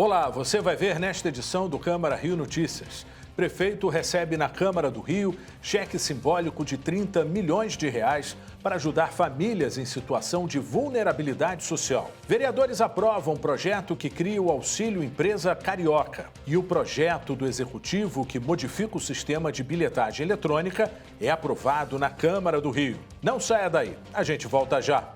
Olá, você vai ver nesta edição do Câmara Rio Notícias. Prefeito recebe na Câmara do Rio cheque simbólico de 30 milhões de reais para ajudar famílias em situação de vulnerabilidade social. Vereadores aprovam um projeto que cria o Auxílio Empresa Carioca. E o projeto do Executivo que modifica o sistema de bilhetagem eletrônica é aprovado na Câmara do Rio. Não saia daí, a gente volta já.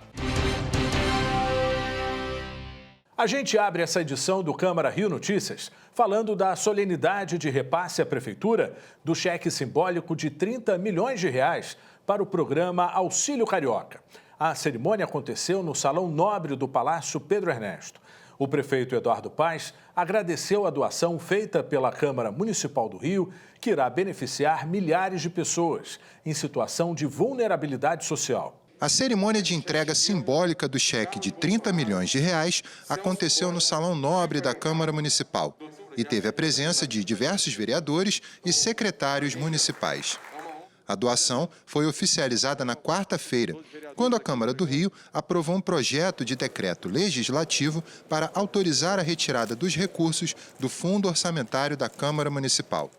A gente abre essa edição do Câmara Rio Notícias falando da solenidade de repasse à Prefeitura do cheque simbólico de 30 milhões de reais para o programa Auxílio Carioca. A cerimônia aconteceu no Salão Nobre do Palácio Pedro Ernesto. O prefeito Eduardo Paes agradeceu a doação feita pela Câmara Municipal do Rio, que irá beneficiar milhares de pessoas em situação de vulnerabilidade social. A cerimônia de entrega simbólica do cheque de 30 milhões de reais aconteceu no Salão Nobre da Câmara Municipal e teve a presença de diversos vereadores e secretários municipais. A doação foi oficializada na quarta-feira, quando a Câmara do Rio aprovou um projeto de decreto legislativo para autorizar a retirada dos recursos do Fundo Orçamentário da Câmara Municipal.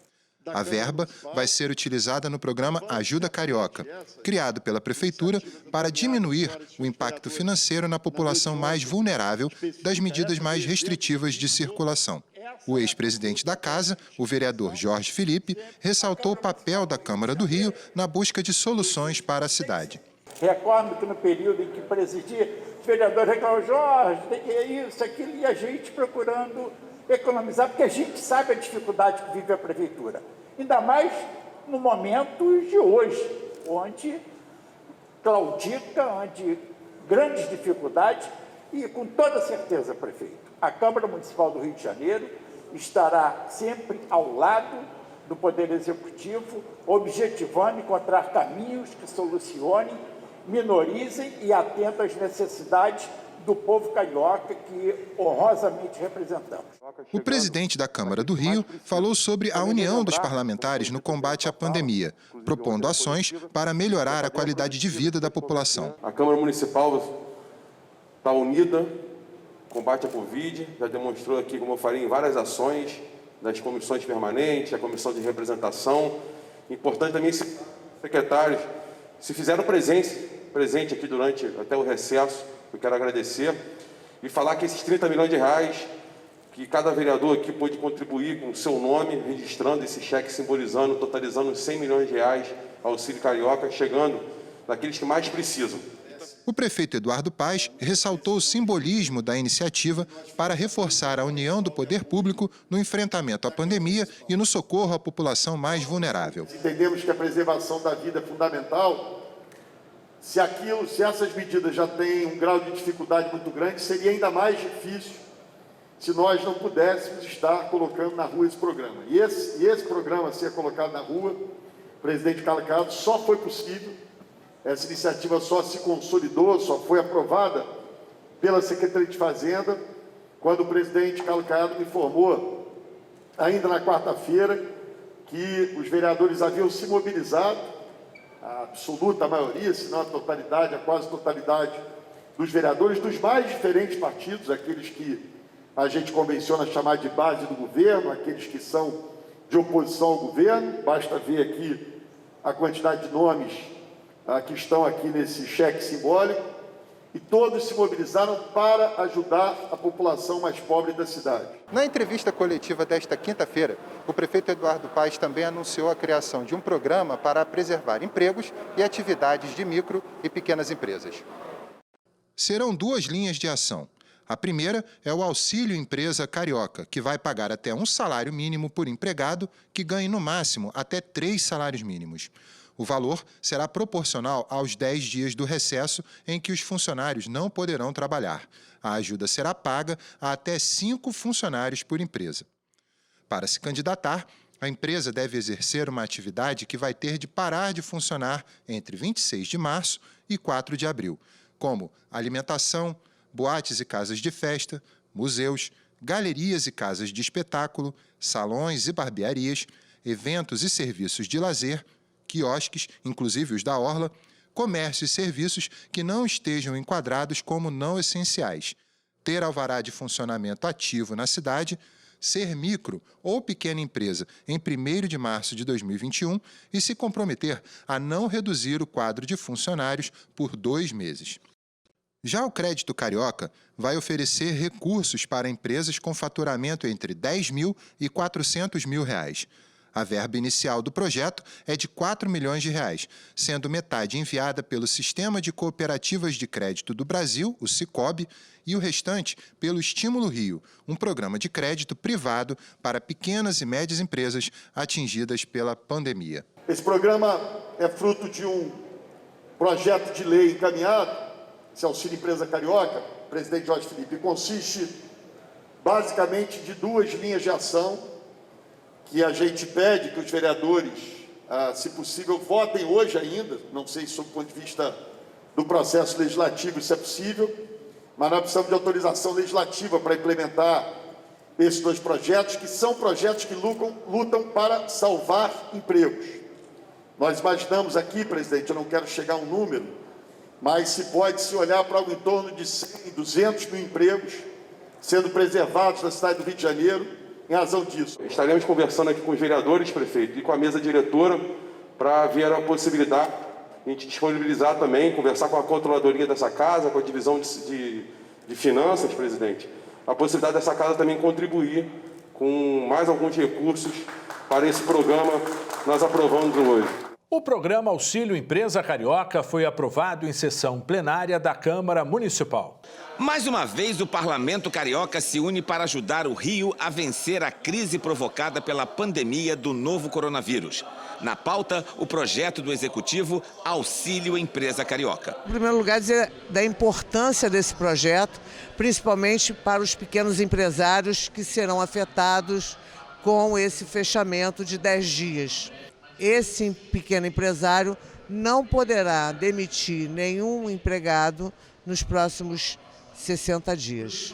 A verba vai ser utilizada no programa Ajuda Carioca, criado pela Prefeitura para diminuir o impacto financeiro na população mais vulnerável das medidas mais restritivas de circulação. O ex-presidente da Casa, o vereador Jorge Felipe, ressaltou o papel da Câmara do Rio na busca de soluções para a cidade. Recordo que no período em que presidia, o vereador reclamou, Jorge, tem isso, aquilo, e a gente procurando economizar, porque a gente sabe a dificuldade que vive a Prefeitura. Ainda mais no momento de hoje, onde claudica, onde grandes dificuldades, e com toda certeza, prefeito, a Câmara Municipal do Rio de Janeiro estará sempre ao lado do Poder Executivo, objetivando encontrar caminhos que solucionem, minorizem e atendam às necessidades do povo carioca que honrosamente representamos. O presidente da Câmara do Rio falou sobre a união dos parlamentares no combate à pandemia, propondo ações para melhorar a qualidade de vida da população. A Câmara Municipal está unida, combate à Covid, já demonstrou aqui, como eu falei, em várias ações das comissões permanentes, a comissão de representação. Importante também, os secretários se fizeram presente aqui durante até o recesso. Eu quero agradecer e falar que esses 30 milhões de reais, que cada vereador aqui pôde contribuir com o seu nome, registrando esse cheque, simbolizando, totalizando 100 milhões de reais ao Auxílio Carioca, chegando naqueles que mais precisam. O prefeito Eduardo Paes ressaltou o simbolismo da iniciativa para reforçar a união do poder público no enfrentamento à pandemia e no socorro à população mais vulnerável. Entendemos que a preservação da vida é fundamental. Se essas medidas já têm um grau de dificuldade muito grande, seria ainda mais difícil se nós não pudéssemos estar colocando na rua esse programa. E esse programa ser colocado na rua, o presidente Carlos Caiado, só foi possível, essa iniciativa só se consolidou, só foi aprovada pela Secretaria de Fazenda, quando o presidente Carlos Caiado me informou, ainda na quarta-feira, que os vereadores haviam se mobilizado, a absoluta maioria, se não a totalidade, a quase totalidade dos vereadores dos mais diferentes partidos, aqueles que a gente convenciona chamar de base do governo, aqueles que são de oposição ao governo. Basta ver aqui a quantidade de nomes que estão aqui nesse cheque simbólico, e todos se mobilizaram para ajudar a população mais pobre da cidade. Na entrevista coletiva desta quinta-feira, o prefeito Eduardo Paes também anunciou a criação de um programa para preservar empregos e atividades de micro e pequenas empresas. Serão duas linhas de ação. A primeira é o Auxílio Empresa Carioca, que vai pagar até um salário mínimo por empregado que ganhe no máximo até 3 salários mínimos. O valor será proporcional aos 10 dias do recesso em que os funcionários não poderão trabalhar. A ajuda será paga a até 5 funcionários por empresa. Para se candidatar, a empresa deve exercer uma atividade que vai ter de parar de funcionar entre 26 de março e 4 de abril, como alimentação, boates e casas de festa, museus, galerias e casas de espetáculo, salões e barbearias, eventos e serviços de lazer, quiosques, inclusive os da Orla, comércio e serviços que não estejam enquadrados como não essenciais. ter alvará de funcionamento ativo na cidade, ser micro ou pequena empresa em 1º de março de 2021 e se comprometer a não reduzir o quadro de funcionários por 2 meses. Já o Crédito Carioca vai oferecer recursos para empresas com faturamento entre R$10 mil e R$400 mil. A verba inicial do projeto é de R$4 milhões, sendo metade enviada pelo Sistema de Cooperativas de Crédito do Brasil, o Sicob, e o restante pelo Estímulo Rio, um programa de crédito privado para pequenas e médias empresas atingidas pela pandemia. Esse programa é fruto de um projeto de lei encaminhado, esse Auxílio Empresa Carioca, presidente Jorge Felipe, consiste basicamente de 2 linhas de ação que a gente pede que os vereadores, se possível, votem hoje ainda. Não sei se, sob o ponto de vista do processo legislativo, isso é possível, mas nós precisamos de autorização legislativa para implementar esses 2 projetos, que são projetos que lutam para salvar empregos. Nós imaginamos aqui, presidente, eu não quero chegar a um número, mas se pode-se olhar para algo em torno de 100, 200 mil empregos sendo preservados na cidade do Rio de Janeiro em razão disso. Estaremos conversando aqui com os vereadores, prefeito, e com a mesa diretora para ver a possibilidade de a gente disponibilizar também, conversar com a controladoria dessa casa, com a divisão de finanças, presidente, a possibilidade dessa casa também contribuir com mais alguns recursos para esse programa que nós aprovamos hoje. O programa Auxílio Empresa Carioca foi aprovado em sessão plenária da Câmara Municipal. Mais uma vez, o Parlamento Carioca se une para ajudar o Rio a vencer a crise provocada pela pandemia do novo coronavírus. Na pauta, o projeto do Executivo Auxílio Empresa Carioca. Em primeiro lugar, dizer da importância desse projeto, principalmente para os pequenos empresários que serão afetados com esse fechamento de 10 dias. Esse pequeno empresário não poderá demitir nenhum empregado nos próximos 60 dias.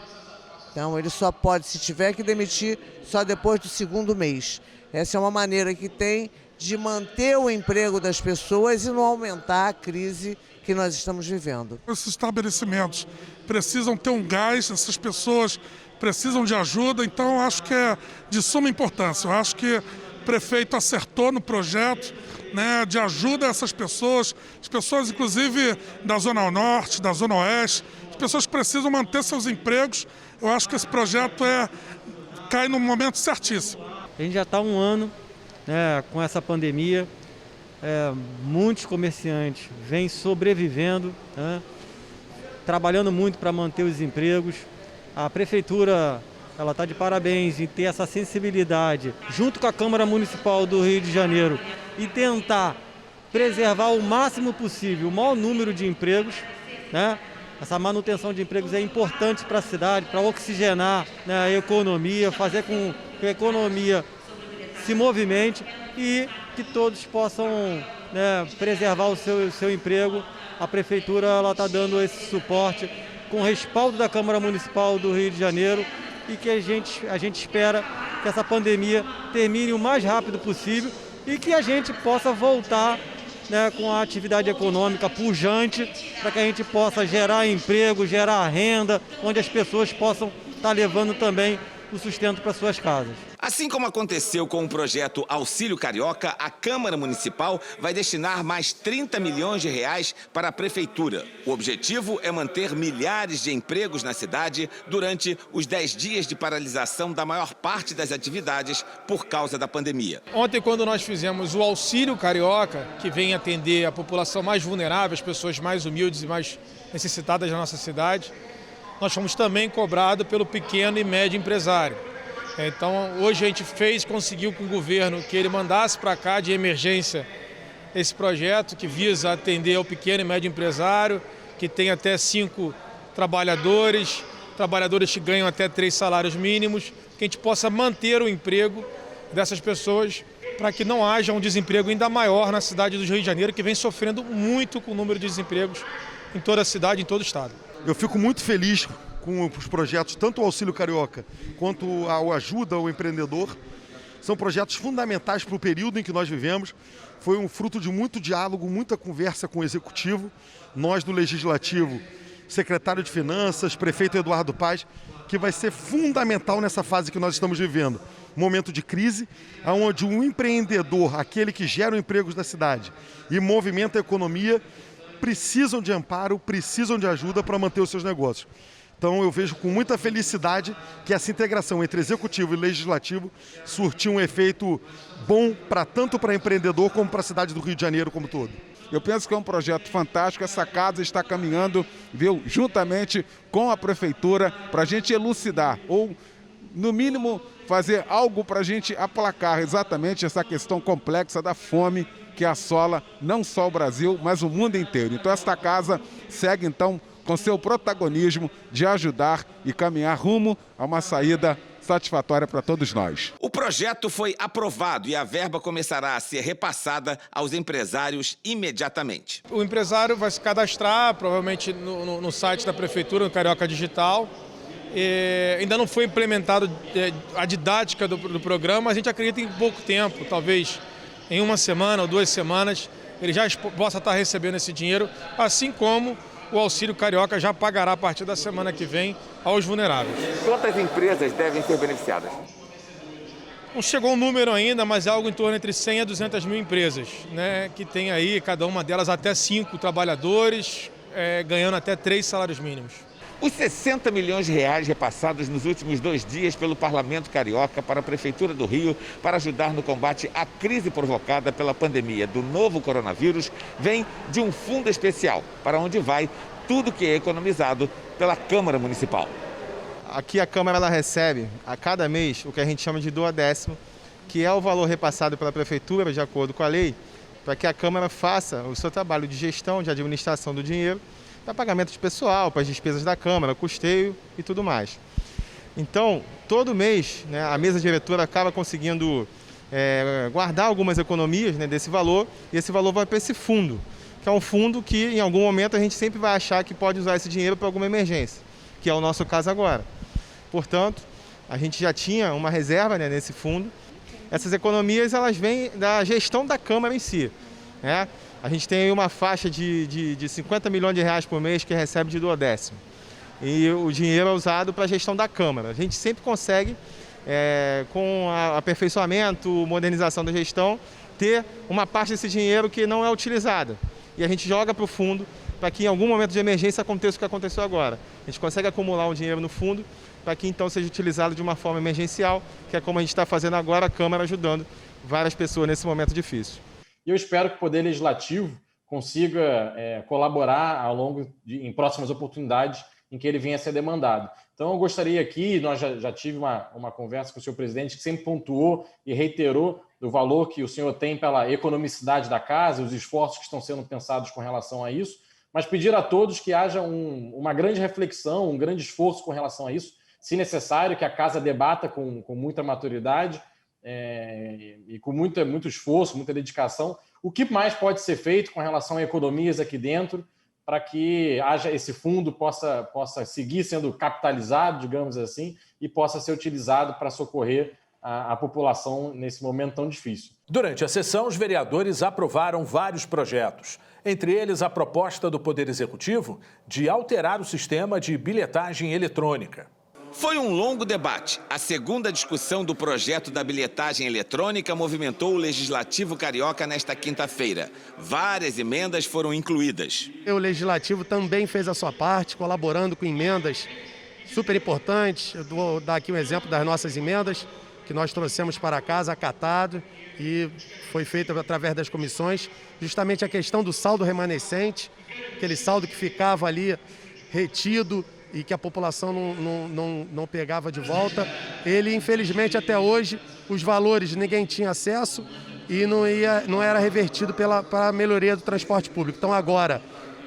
Então, ele só pode, se tiver que demitir, só depois do 2º mês. Essa é uma maneira que tem de manter o emprego das pessoas e não aumentar a crise que nós estamos vivendo. Esses estabelecimentos precisam ter um gás, essas pessoas precisam de ajuda, então eu acho que é de suma importância. Eu acho que o prefeito acertou no projeto, né, de ajuda a essas pessoas, as pessoas inclusive da Zona Norte, da Zona Oeste, as pessoas que precisam manter seus empregos. Eu acho que esse projeto cai no momento certíssimo. A gente já está 1 ano, né, com essa pandemia, muitos comerciantes vêm sobrevivendo, né, trabalhando muito para manter os empregos. A prefeitura ela está de parabéns em ter essa sensibilidade, junto com a Câmara Municipal do Rio de Janeiro, e tentar preservar o máximo possível o maior número de empregos, né? Essa manutenção de empregos é importante para a cidade, para oxigenar, né, a economia, fazer com que a economia se movimente e que todos possam, né, preservar o seu emprego. A Prefeitura está dando esse suporte com respaldo da Câmara Municipal do Rio de Janeiro, e que a gente espera que essa pandemia termine o mais rápido possível e que a gente possa voltar, né, com a atividade econômica pujante, para que a gente possa gerar emprego, gerar renda, onde as pessoas possam estar levando também o sustento para suas casas. Assim como aconteceu com o projeto Auxílio Carioca, a Câmara Municipal vai destinar mais 30 milhões de reais para a Prefeitura. O objetivo é manter milhares de empregos na cidade durante os 10 dias de paralisação da maior parte das atividades por causa da pandemia. Ontem, quando nós fizemos o Auxílio Carioca, que vem atender a população mais vulnerável, as pessoas mais humildes e mais necessitadas da nossa cidade, nós fomos também cobrados pelo pequeno e médio empresário. Então, hoje a gente conseguiu com o governo que ele mandasse para cá de emergência esse projeto que visa atender ao pequeno e médio empresário, que tem até 5 trabalhadores que ganham até 3 salários mínimos, que a gente possa manter o emprego dessas pessoas para que não haja um desemprego ainda maior na cidade do Rio de Janeiro, que vem sofrendo muito com o número de desempregos em toda a cidade, em todo o estado. Eu fico muito feliz com os projetos, tanto o Auxílio Carioca quanto a Ajuda ao Empreendedor. São projetos fundamentais para o período em que nós vivemos. Foi um fruto de muito diálogo, muita conversa com o Executivo. Nós do Legislativo secretário de Finanças, prefeito Eduardo Paes, que vai ser fundamental nessa fase que nós estamos vivendo. Momento de crise, onde o empreendedor, aquele que gera empregos da cidade e movimenta a economia, precisam de amparo, precisam de ajuda para manter os seus negócios. Então eu vejo com muita felicidade que essa integração entre executivo e legislativo surtiu um efeito bom tanto para empreendedor como para a cidade do Rio de Janeiro como todo. Eu penso que é um projeto fantástico, essa casa está caminhando, viu, juntamente com a prefeitura para a gente elucidar ou, no mínimo, fazer algo para a gente aplacar exatamente essa questão complexa da fome que assola não só o Brasil, mas o mundo inteiro. Então esta casa segue então com seu protagonismo de ajudar e caminhar rumo a uma saída satisfatória para todos nós. O projeto foi aprovado e a verba começará a ser repassada aos empresários imediatamente. O empresário vai se cadastrar, provavelmente no site da Prefeitura, no Carioca Digital. Ainda não foi implementado a didática do programa, a gente acredita em pouco tempo, talvez em 1 semana ou 2 semanas, ele já possa estar recebendo esse dinheiro, assim como o Auxílio Carioca já pagará a partir da semana que vem aos vulneráveis. Quantas empresas devem ser beneficiadas? Não chegou um número ainda, mas é algo em torno entre 100 a 200 mil empresas, né, que tem aí, cada uma delas, até 5 trabalhadores, ganhando até 3 salários mínimos. Os 60 milhões de reais repassados nos últimos 2 dias pelo Parlamento Carioca para a Prefeitura do Rio para ajudar no combate à crise provocada pela pandemia do novo coronavírus vem de um fundo especial, para onde vai tudo que é economizado pela Câmara Municipal. Aqui a Câmara ela recebe a cada mês o que a gente chama de duodécimo, que é o valor repassado pela Prefeitura, de acordo com a lei, para que a Câmara faça o seu trabalho de gestão, de administração do dinheiro, para pagamento de pessoal, para as despesas da Câmara, custeio e tudo mais. Então, todo mês, né, a mesa diretora acaba conseguindo guardar algumas economias, né, desse valor, e esse valor vai para esse fundo, que é um fundo que em algum momento a gente sempre vai achar que pode usar esse dinheiro para alguma emergência, que é o nosso caso agora. Portanto, a gente já tinha uma reserva, né, nesse fundo. Essas economias elas vêm da gestão da Câmara em si, né? A gente tem aí uma faixa de 50 milhões de reais por mês que recebe de duodécimo. E o dinheiro é usado para a gestão da Câmara. A gente sempre consegue, com aperfeiçoamento, modernização da gestão, ter uma parte desse dinheiro que não é utilizada. E a gente joga para o fundo para que em algum momento de emergência aconteça o que aconteceu agora. A gente consegue acumular um dinheiro no fundo para que então seja utilizado de uma forma emergencial, que é como a gente está fazendo agora, a Câmara ajudando várias pessoas nesse momento difícil. E eu espero que o Poder Legislativo consiga colaborar em próximas oportunidades em que ele venha a ser demandado. Então, eu gostaria aqui, nós já tive uma conversa com o senhor presidente, que sempre pontuou e reiterou do valor que o senhor tem pela economicidade da casa, os esforços que estão sendo pensados com relação a isso, mas pedir a todos que haja uma grande reflexão, um grande esforço com relação a isso, se necessário, que a casa debata com muita maturidade, e com muito esforço, muita dedicação, o que mais pode ser feito com relação a economias aqui dentro para que haja esse fundo possa seguir sendo capitalizado, digamos assim, e possa ser utilizado para socorrer a população nesse momento tão difícil. Durante a sessão, os vereadores aprovaram vários projetos, entre eles a proposta do Poder Executivo de alterar o sistema de bilhetagem eletrônica. Foi um longo debate. A segunda discussão do projeto da bilhetagem eletrônica movimentou o Legislativo Carioca nesta quinta-feira. Várias emendas foram incluídas. O Legislativo também fez a sua parte, colaborando com emendas super importantes. Eu vou dar aqui um exemplo das nossas emendas, que nós trouxemos para casa, acatado, e foi feito através das comissões, justamente a questão do saldo remanescente, aquele saldo que ficava ali retido, e que a população não pegava de volta. Ele, infelizmente, até hoje, os valores ninguém tinha acesso e não era revertido para a melhoria do transporte público. Então agora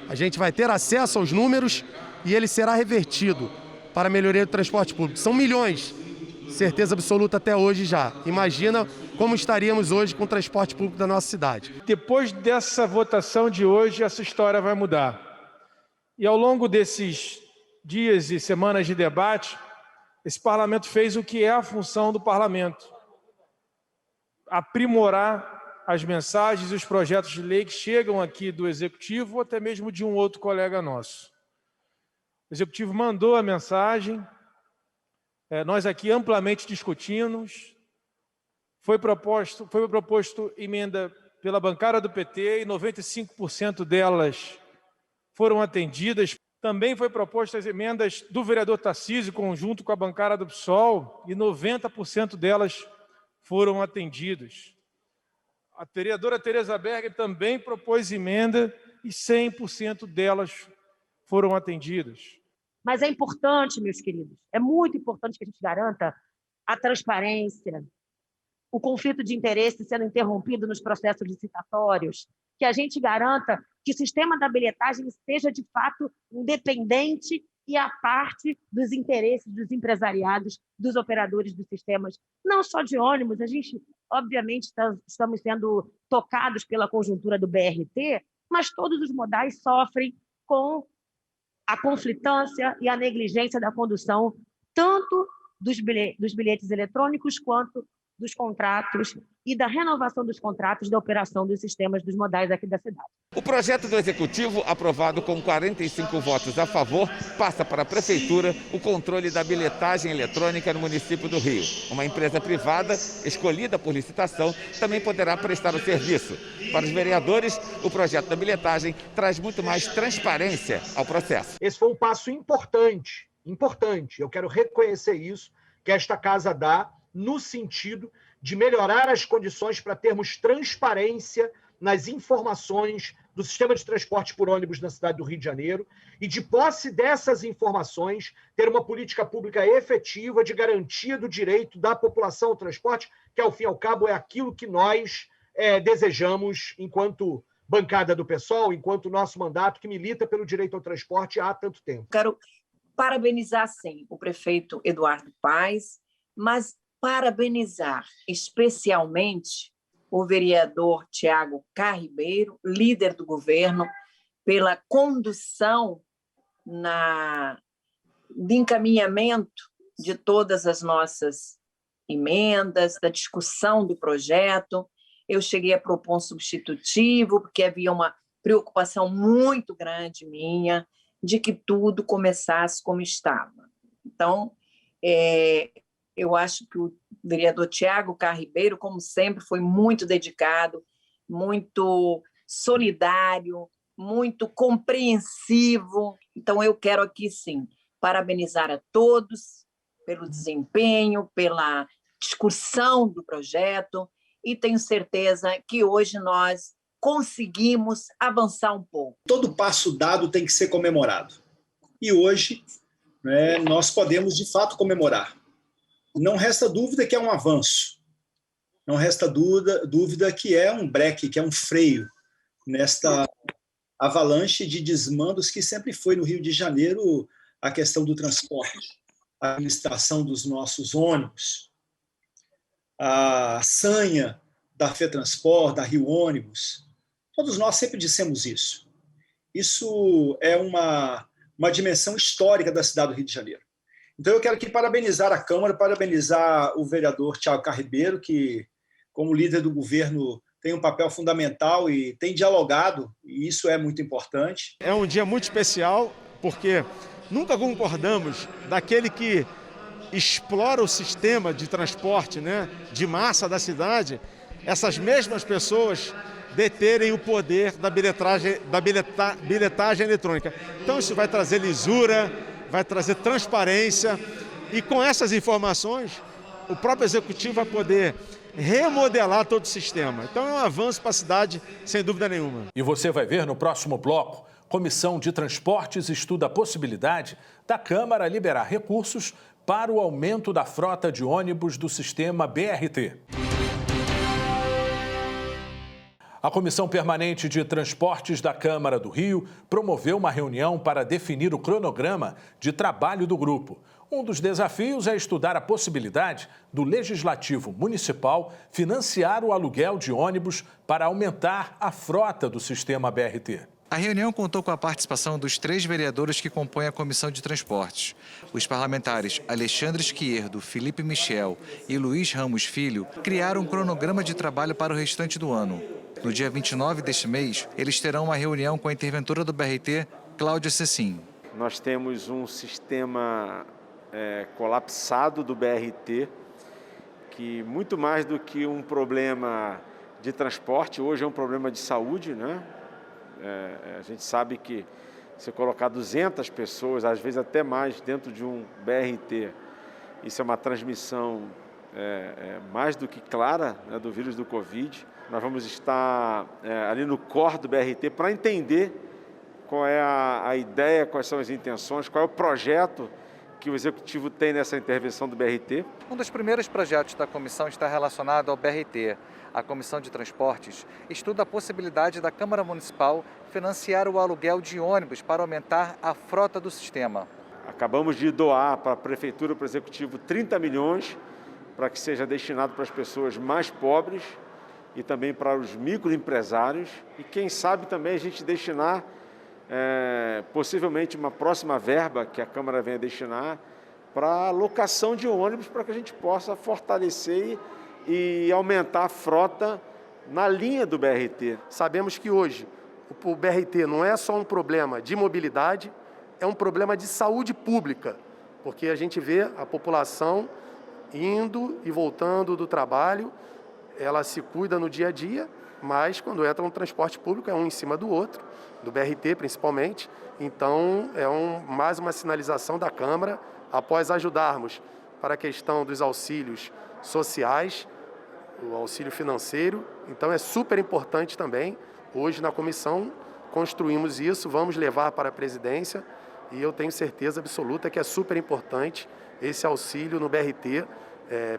a gente vai ter acesso aos números e ele será revertido para a melhoria do transporte público. São milhões, certeza absoluta até hoje já. Imagina como estaríamos hoje com o transporte público da nossa cidade. Depois dessa votação de hoje, essa história vai mudar. E ao longo desses dias e semanas de debate, esse parlamento fez o que é a função do parlamento: aprimorar as mensagens e os projetos de lei que chegam aqui do Executivo ou até mesmo de um outro colega nosso. Executivo mandou a mensagem, nós aqui amplamente discutimos, foi proposto emenda pela bancada do PT e 95% delas foram atendidas. Também foi proposta as emendas do vereador Tarcísio, conjunto com a bancada do PSOL, e 90% delas foram atendidas. A vereadora Tereza Berger também propôs emenda e 100% delas foram atendidas. Mas é importante, meus queridos, é muito importante que a gente garanta a transparência, o conflito de interesse sendo interrompido nos processos licitatórios, que a gente garanta que o sistema da bilhetagem seja, de fato, independente e à parte dos interesses dos empresariados, dos operadores dos sistemas, não só de ônibus. A gente, obviamente, estamos sendo tocados pela conjuntura do BRT, mas todos os modais sofrem com a conflitância e a negligência da condução, tanto dos bilhetes eletrônicos quanto dos contratos e da renovação dos contratos da operação dos sistemas dos modais aqui da cidade. O projeto do Executivo, aprovado com 45 votos a favor, passa para a Prefeitura o controle da bilhetagem eletrônica no município do Rio. Uma empresa privada, escolhida por licitação, também poderá prestar o serviço. Para os vereadores, o projeto da bilhetagem traz muito mais transparência ao processo. Esse foi um passo importante. Eu quero reconhecer isso, que esta casa dá, no sentido de melhorar as condições para termos transparência nas informações do sistema de transporte por ônibus na cidade do Rio de Janeiro e, de posse dessas informações, ter uma política pública efetiva de garantia do direito da população ao transporte, que, ao fim e ao cabo, é aquilo que nós desejamos enquanto bancada do PSOL, enquanto nosso mandato que milita pelo direito ao transporte há tanto tempo. Quero parabenizar, sim, o prefeito Eduardo Paes, mas parabenizar especialmente o vereador Tiago Carribeiro, líder do governo, pela condução de encaminhamento de todas as nossas emendas, da discussão do projeto. Eu cheguei a propor um substitutivo, porque havia uma preocupação muito grande minha de que tudo começasse como estava. Então, eu acho que o vereador Tiago Carribeiro, como sempre, foi muito dedicado, muito solidário, muito compreensivo. Então, eu quero aqui, sim, parabenizar a todos pelo desempenho, pela discussão do projeto, e tenho certeza que hoje nós conseguimos avançar um pouco. Todo passo dado tem que ser comemorado. E hoje, nós podemos, de fato, comemorar. Não resta dúvida que é um avanço, não resta dúvida que é um breque, que é um freio nesta avalanche de desmandos que sempre foi no Rio de Janeiro a questão do transporte, a administração dos nossos ônibus, a sanha da FETransport, da Rio Ônibus. Todos nós sempre dissemos isso. Isso é uma dimensão histórica da cidade do Rio de Janeiro. Então, eu quero aqui parabenizar a Câmara, parabenizar o vereador Tiago Carribeiro, que, como líder do governo, tem um papel fundamental e tem dialogado, e isso é muito importante. É um dia muito especial, porque nunca concordamos daquele que explora o sistema de transporte, de massa da cidade, essas mesmas pessoas deterem o poder da bilhetagem eletrônica. Então, isso vai trazer lisura, vai trazer transparência, e com essas informações o próprio Executivo vai poder remodelar todo o sistema. Então é um avanço para a cidade, sem dúvida nenhuma. E você vai ver no próximo bloco, Comissão de Transportes estuda a possibilidade da Câmara liberar recursos para o aumento da frota de ônibus do sistema BRT. A Comissão Permanente de Transportes da Câmara do Rio promoveu uma reunião para definir o cronograma de trabalho do grupo. Um dos desafios é estudar a possibilidade do Legislativo Municipal financiar o aluguel de ônibus para aumentar a frota do sistema BRT. A reunião contou com a participação dos 3 vereadores que compõem a Comissão de Transportes. Os parlamentares Alexandre Esquierdo, Felipe Michel e Luiz Ramos Filho criaram um cronograma de trabalho para o restante do ano. No dia 29 deste mês, eles terão uma reunião com a interventora do BRT, Cláudia Cecim. Nós temos um sistema colapsado do BRT, que muito mais do que um problema de transporte, hoje é um problema de saúde, né? A gente sabe que se colocar 200 pessoas, às vezes até mais, dentro de um BRT, isso é uma transmissão mais do que clara, né, do vírus do Covid. Nós vamos estar ali no core do BRT para entender qual é a ideia, quais são as intenções, qual é o projeto que o Executivo tem nessa intervenção do BRT. Um dos primeiros projetos da comissão está relacionado ao BRT. A Comissão de Transportes estuda a possibilidade da Câmara Municipal financiar o aluguel de ônibus para aumentar a frota do sistema. Acabamos de doar para a Prefeitura, para o Executivo, 30 milhões para que seja destinado para as pessoas mais pobres e também para os microempresários. E quem sabe também a gente destinar possivelmente uma próxima verba que a Câmara venha destinar para a locação de ônibus, para que a gente possa fortalecer e aumentar a frota na linha do BRT. Sabemos que hoje o BRT não é só um problema de mobilidade, é um problema de saúde pública, porque a gente vê a população indo e voltando do trabalho, ela se cuida no dia a dia, mas quando entra no transporte público é um em cima do outro, do BRT principalmente. Então é mais uma sinalização da Câmara após ajudarmos para a questão dos auxílios sociais, o auxílio financeiro. Então é super importante também. Hoje na comissão construímos isso, vamos levar para a presidência e eu tenho certeza absoluta que é super importante esse auxílio no BRT,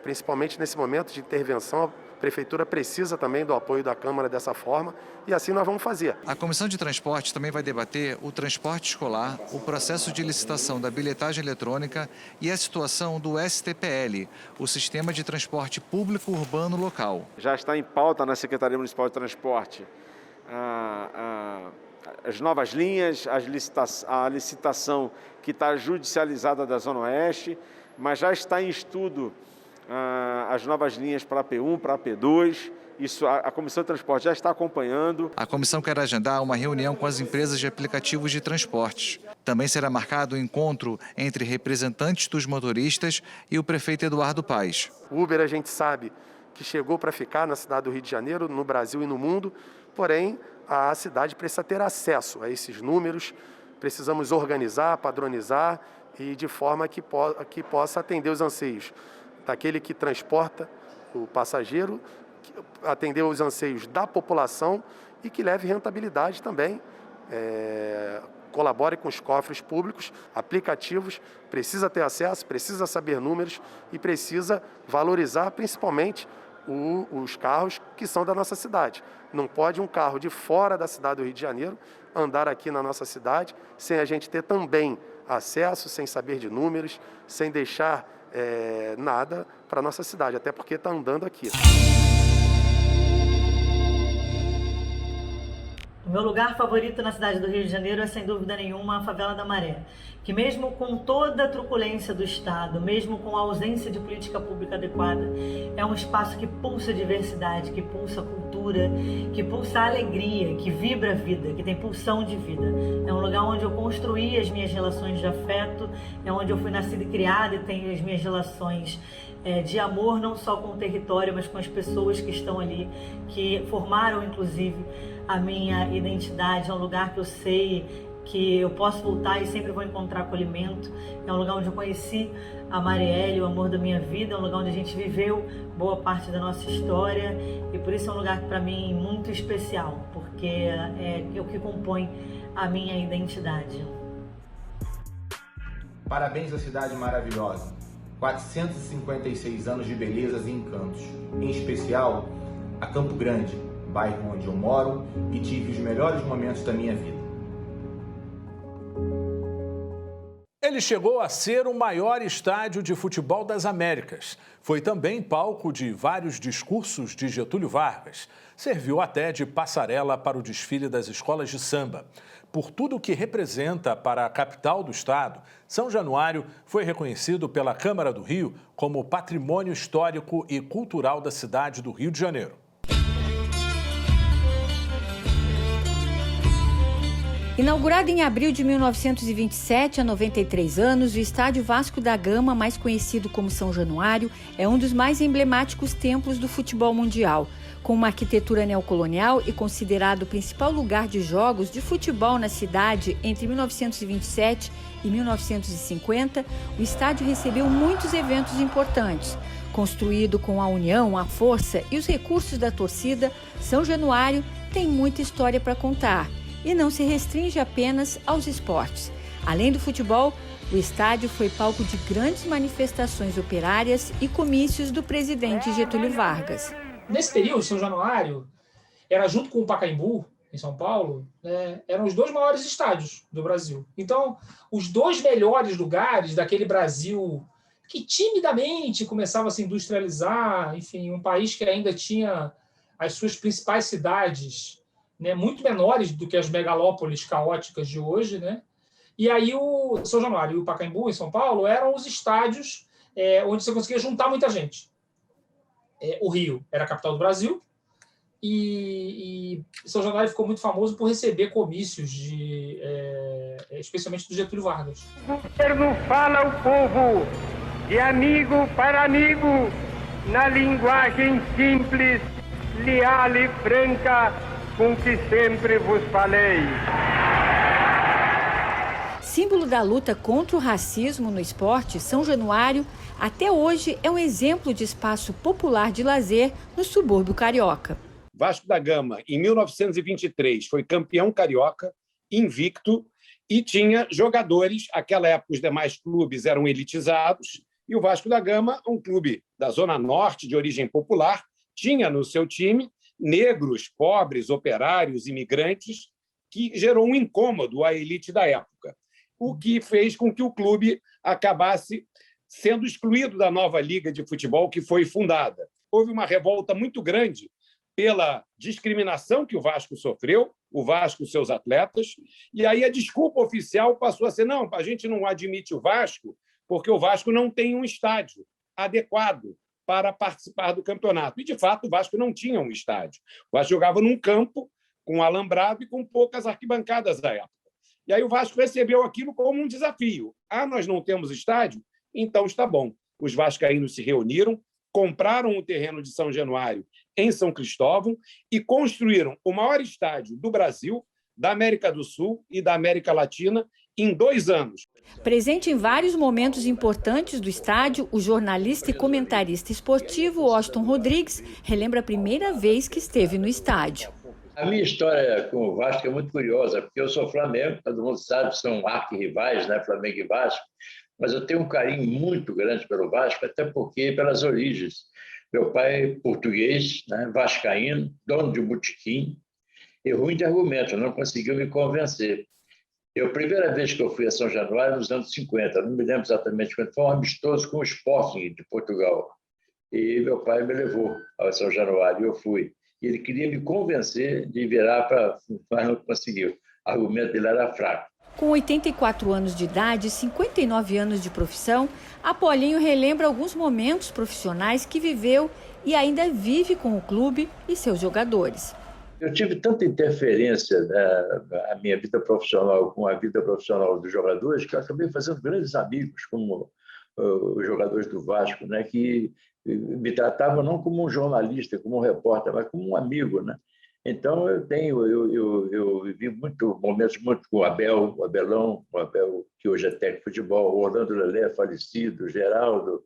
principalmente nesse momento de intervenção. A Prefeitura precisa também do apoio da Câmara dessa forma e assim nós vamos fazer. A Comissão de Transportes também vai debater o transporte escolar, o processo de licitação da bilhetagem eletrônica e a situação do STPL, o Sistema de Transporte Público Urbano Local. Já está em pauta na Secretaria Municipal de Transporte as novas linhas, a licitação que está judicializada da Zona Oeste, mas já está em estudo as novas linhas para a P1, para a P2. Isso a Comissão de Transporte já está acompanhando. A comissão quer agendar uma reunião com as empresas de aplicativos de transportes. Também será marcado o encontro entre representantes dos motoristas e o prefeito Eduardo Paes. O Uber a gente sabe que chegou para ficar na cidade do Rio de Janeiro, no Brasil e no mundo, porém a cidade precisa ter acesso a esses números, precisamos organizar, padronizar e de forma que possa atender os anseios daquele que transporta o passageiro, atender os anseios da população e que leve rentabilidade também, colabore com os cofres públicos, aplicativos, precisa ter acesso, precisa saber números e precisa valorizar principalmente os carros que são da nossa cidade. Não pode um carro de fora da cidade do Rio de Janeiro andar aqui na nossa cidade sem a gente ter também acesso, sem saber de números, sem deixar nada para a nossa cidade, até porque está andando aqui. O meu lugar favorito na cidade do Rio de Janeiro é, sem dúvida nenhuma, a Favela da Maré, que mesmo com toda a truculência do Estado, mesmo com a ausência de política pública adequada, é um espaço que pulsa diversidade, que pulsa cultura, que pulsa alegria, que vibra a vida, que tem pulsão de vida. É um lugar onde eu construí as minhas relações de afeto, é onde eu fui nascida e criada e tenho as minhas relações de amor, não só com o território, mas com as pessoas que estão ali, que formaram, inclusive, a minha identidade. É um lugar que eu sei que eu posso voltar e sempre vou encontrar acolhimento. É um lugar onde eu conheci a Marielle, o amor da minha vida. É um lugar onde a gente viveu boa parte da nossa história e por isso é um lugar para mim muito especial, porque é o que compõe a minha identidade. Parabéns à cidade maravilhosa. 456 anos de belezas e encantos. Em especial, a Campo Grande, bairro onde eu moro e tive os melhores momentos da minha vida. Ele chegou a ser o maior estádio de futebol das Américas. Foi também palco de vários discursos de Getúlio Vargas. Serviu até de passarela para o desfile das escolas de samba. Por tudo o que representa para a capital do estado, São Januário foi reconhecido pela Câmara do Rio como Patrimônio Histórico e Cultural da cidade do Rio de Janeiro. Inaugurado em abril de 1927, há 93 anos, o Estádio Vasco da Gama, mais conhecido como São Januário, é um dos mais emblemáticos templos do futebol mundial. Com uma arquitetura neocolonial e considerado o principal lugar de jogos de futebol na cidade entre 1927 e 1950, o estádio recebeu muitos eventos importantes. Construído com a união, a força e os recursos da torcida, São Januário tem muita história para contar. E não se restringe apenas aos esportes. Além do futebol, o estádio foi palco de grandes manifestações operárias e comícios do presidente Getúlio Vargas. Nesse período, São Januário era, junto com o Pacaembu, em São Paulo, né, eram os dois maiores estádios do Brasil. Então, os dois melhores lugares daquele Brasil que timidamente começava a se industrializar, enfim, um país que ainda tinha as suas principais cidades, né, muito menores do que as megalópolis caóticas de hoje, né? E aí o São Januário e o Pacaembu, em São Paulo, eram os estádios onde você conseguia juntar muita gente. O Rio era a capital do Brasil e São Januário ficou muito famoso por receber comícios, especialmente do Getúlio Vargas. O governo fala ao povo de amigo para amigo, na linguagem simples, leal e franca, com que sempre vos falei. Símbolo da luta contra o racismo no esporte, São Januário, até hoje é um exemplo de espaço popular de lazer no subúrbio carioca. Vasco da Gama, em 1923, foi campeão carioca, invicto, e tinha jogadores. Naquela época, os demais clubes eram elitizados, e o Vasco da Gama, um clube da Zona Norte, de origem popular, tinha no seu time negros, pobres, operários, imigrantes, que gerou um incômodo à elite da época, o que fez com que o clube acabasse sendo excluído da nova liga de futebol que foi fundada. Houve uma revolta muito grande pela discriminação que o Vasco sofreu, o Vasco e seus atletas, e aí a desculpa oficial passou a ser: não, a gente não admite o Vasco porque o Vasco não tem um estádio adequado para participar do campeonato. E, de fato, o Vasco não tinha um estádio. O Vasco jogava num campo com alambrado e com poucas arquibancadas da época. E aí o Vasco recebeu aquilo como um desafio. Nós não temos estádio? Então está bom. Os vascaínos se reuniram, compraram o terreno de São Januário em São Cristóvão e construíram o maior estádio do Brasil, da América do Sul e da América Latina em 2 anos. Presente em vários momentos importantes do estádio, o jornalista e comentarista esportivo Austin Rodrigues relembra a primeira vez que esteve no estádio. A minha história com o Vasco é muito curiosa, porque eu sou Flamengo, todo mundo sabe, são arquirrivais, né, Flamengo e Vasco, mas eu tenho um carinho muito grande pelo Vasco, até porque pelas origens. Meu pai é português, né, vascaíno, dono de um botequim, e ruim de argumento, não conseguiu me convencer. A primeira vez que eu fui a São Januário, nos anos 50, não me lembro exatamente quando, foi um amistoso com o Sporting de Portugal. E meu pai me levou a São Januário e eu fui. E ele queria me convencer de virar mas não conseguiu. O argumento dele era fraco. Com 84 anos de idade e 59 anos de profissão, Apolinho relembra alguns momentos profissionais que viveu e ainda vive com o clube e seus jogadores. Eu tive tanta interferência na minha vida profissional com a vida profissional dos jogadores que eu acabei fazendo grandes amigos, como os jogadores do Vasco, né, que me tratavam não como um jornalista, como um repórter, mas como um amigo, né? Então eu vivi momentos muito com o Abelão, o Abel, que hoje é técnico de futebol, o Orlando Lelé, falecido, o Geraldo,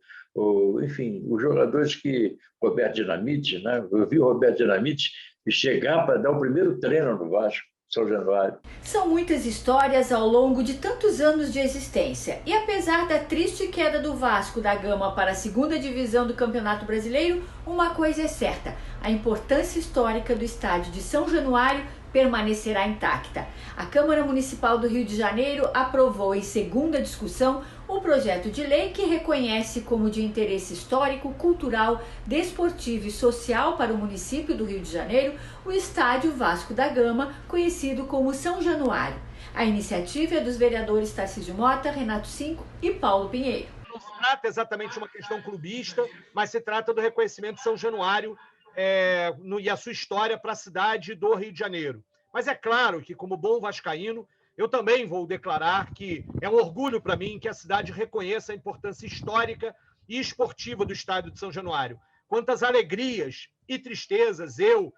enfim, os jogadores que... Roberto Dinamite, né? Eu vi o Roberto Dinamite chegar para dar o primeiro treino no Vasco, São Januário. São muitas histórias ao longo de tantos anos de existência. E apesar da triste queda do Vasco da Gama para a 2ª divisão do Campeonato Brasileiro, uma coisa é certa: a importância histórica do estádio de São Januário permanecerá intacta. A Câmara Municipal do Rio de Janeiro aprovou em 2ª discussão o projeto de lei que reconhece como de interesse histórico, cultural, desportivo e social para o município do Rio de Janeiro o Estádio Vasco da Gama, conhecido como São Januário. A iniciativa é dos vereadores Tarcísio Mota, Renato Cinco e Paulo Pinheiro. Não se trata exatamente de uma questão clubista, mas se trata do reconhecimento de São Januário e a sua história para a cidade do Rio de Janeiro. Mas é claro que, como bom vascaíno, eu também vou declarar que é um orgulho para mim que a cidade reconheça a importância histórica e esportiva do Estádio de São Januário. Quantas alegrias e tristezas eu,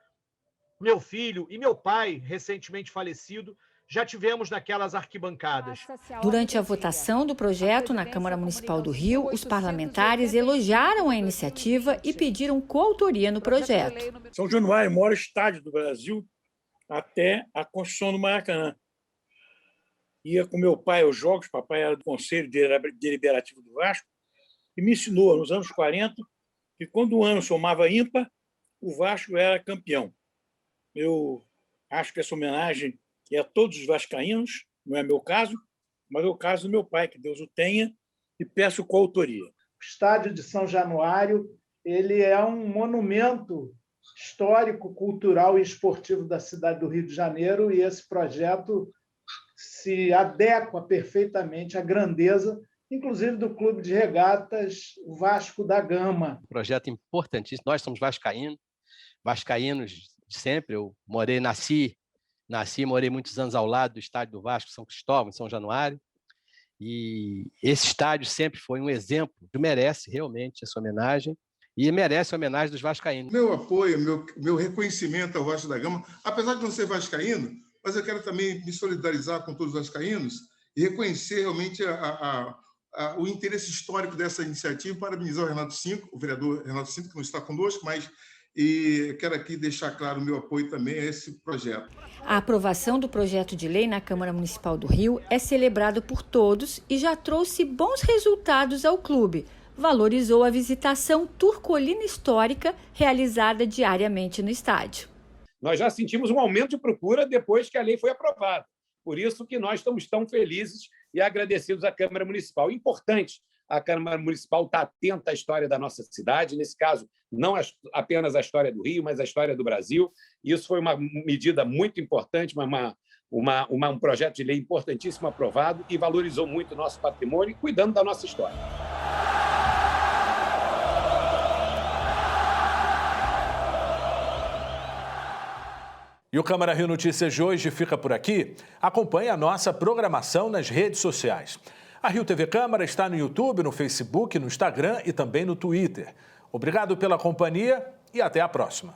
meu filho e meu pai, recentemente falecido, já tivemos naquelas arquibancadas. Durante a votação do projeto na Câmara Municipal do Rio, os parlamentares elogiaram a iniciativa e pediram coautoria no projeto. São Januário, o maior estádio do Brasil, até a construção do Maracanã. Ia com meu pai aos jogos, papai era do Conselho Deliberativo do Vasco, e me ensinou, nos anos 40, que quando o ano somava ímpar, o Vasco era campeão. Eu acho que essa homenagem é a todos os vascaínos, não é meu caso, mas é o caso do meu pai, que Deus o tenha, e peço coautoria. O Estádio de São Januário ele é um monumento histórico, cultural e esportivo da cidade do Rio de Janeiro, e esse projeto se adequa perfeitamente à grandeza, inclusive do Clube de Regatas Vasco da Gama. Projeto importantíssimo. Nós somos vascaínos de sempre. Eu nasci e morei muitos anos ao lado do estádio do Vasco, São Cristóvão, em São Januário. E esse estádio sempre foi um exemplo, merece realmente essa homenagem e merece a homenagem dos vascaínos. Meu apoio, meu reconhecimento ao Vasco da Gama, apesar de não ser vascaíno, mas eu quero também me solidarizar com todos os vascaínos e reconhecer realmente o interesse histórico dessa iniciativa, parabenizar o vereador Renato Cinto, que não está conosco, mas e quero aqui deixar claro o meu apoio também a esse projeto. A aprovação do projeto de lei na Câmara Municipal do Rio é celebrada por todos e já trouxe bons resultados ao clube. Valorizou a visitação turcolina histórica realizada diariamente no estádio. Nós já sentimos um aumento de procura depois que a lei foi aprovada. Por isso que nós estamos tão felizes e agradecidos à Câmara Municipal. Importante, a Câmara Municipal está atenta à história da nossa cidade, nesse caso, não apenas a história do Rio, mas a história do Brasil. Isso foi uma medida muito importante, um projeto de lei importantíssimo aprovado e valorizou muito o nosso patrimônio, cuidando da nossa história. E o Câmara Rio Notícias de hoje fica por aqui. Acompanhe a nossa programação nas redes sociais. A Rio TV Câmara está no YouTube, no Facebook, no Instagram e também no Twitter. Obrigado pela companhia e até a próxima.